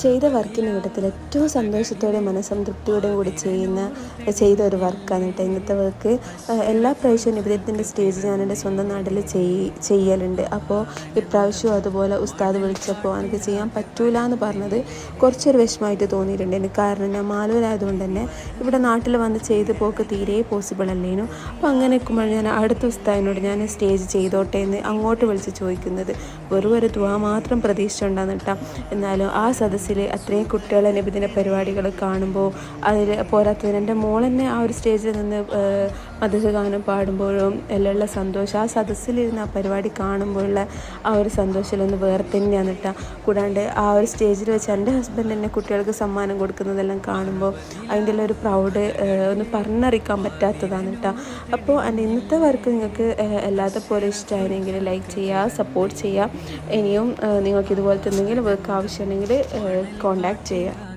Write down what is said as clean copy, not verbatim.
ചെയ്ത വർക്കിൻ്റെ കൂട്ടത്തിൽ ഏറ്റവും സന്തോഷത്തോടെയും മനസ്സംതൃപ്തിയോടെയും കൂടി ചെയ്ത ഒരു വർക്കാണ് കേട്ടോ ഇന്നത്തെ വർക്ക്. എല്ലാ പ്രാവശ്യവും നിബിധത്തിൻ്റെ സ്റ്റേജ് ഞാൻ എൻ്റെ സ്വന്തം നാട്ടിൽ ചെയ്യലുണ്ട്. അപ്പോൾ ഇപ്രാവശ്യവും അതുപോലെ ഉസ്താദ് വിളിച്ചപ്പോൾ എനിക്ക് ചെയ്യാൻ പറ്റൂല എന്ന് പറഞ്ഞത് കുറച്ചൊരു വിഷമമായിട്ട് തോന്നിയിട്ടുണ്ട് എനിക്ക്. കാരണം ഞാൻ മാലൂരായതുകൊണ്ട് തന്നെ ഇവിടെ നാട്ടിൽ വന്ന് ചെയ്ത് പോക്ക് തീരെ പോസിബിൾ അല്ലേനു. അപ്പോൾ അങ്ങനെ നിൽക്കുമ്പോൾ ഞാൻ അടുത്ത ഉസ്താദിനോട് ഞാൻ സ്റ്റേജ് ചെയ്തോട്ടെ എന്ന് അങ്ങോട്ട് വിളിച്ച് ചോദിക്കുന്നത്. വെറും ഒരു ദുആ മാത്രം പ്രതീക്ഷിച്ചുണ്ടാകുന്ന കേട്ടോ. എന്നാലും ആ സദസ്സിൽ അത്രയും കുട്ടികളെ നബിദിന പരിപാടികൾ കാണുമ്പോൾ അതിൽ പോരാത്തതിന് എൻ്റെ മോൾ തന്നെ ആ ഒരു സ്റ്റേജിൽ നിന്ന് മദ്ഹ് ഗാനം പാടുമ്പോഴും എല്ലാം സന്തോഷം, ആ സദസ്സിലിരുന്ന് ആ പരിപാടി കാണുമ്പോഴുള്ള ആ ഒരു സന്തോഷമൊന്ന് വേറെ തന്നെയാണ് കേട്ടോ. കൂടാണ്ട് ആ ഒരു സ്റ്റേജിൽ വെച്ച് എൻ്റെ ഹസ്ബൻഡ് എന്നെ കുട്ടികൾക്ക് സമ്മാനം കൊടുക്കുന്നതെല്ലാം കാണുമ്പോൾ അതിൻ്റെ ഒരു പ്രൗഡ് ഒന്ന് പറഞ്ഞറിയിക്കാൻ പറ്റാത്തതാണ് കേട്ടോ. അപ്പോൾ എൻ്റെ ഇന്നത്തെ വർക്ക് നിങ്ങൾക്ക് എല്ലാത്തെ പോലെ ഇഷ്ടമായിരുന്നെങ്കിൽ ലൈക്ക് ചെയ്യുക, സപ്പോർട്ട് ചെയ്യുക. ഇനിയും നിങ്ങൾക്ക് ഇതുപോലത്തെ എന്തെങ്കിലും വർക്ക് ആവശ്യമുണ്ടെങ്കിൽ കോൺടാക്റ്റ് ചെയ്യുക.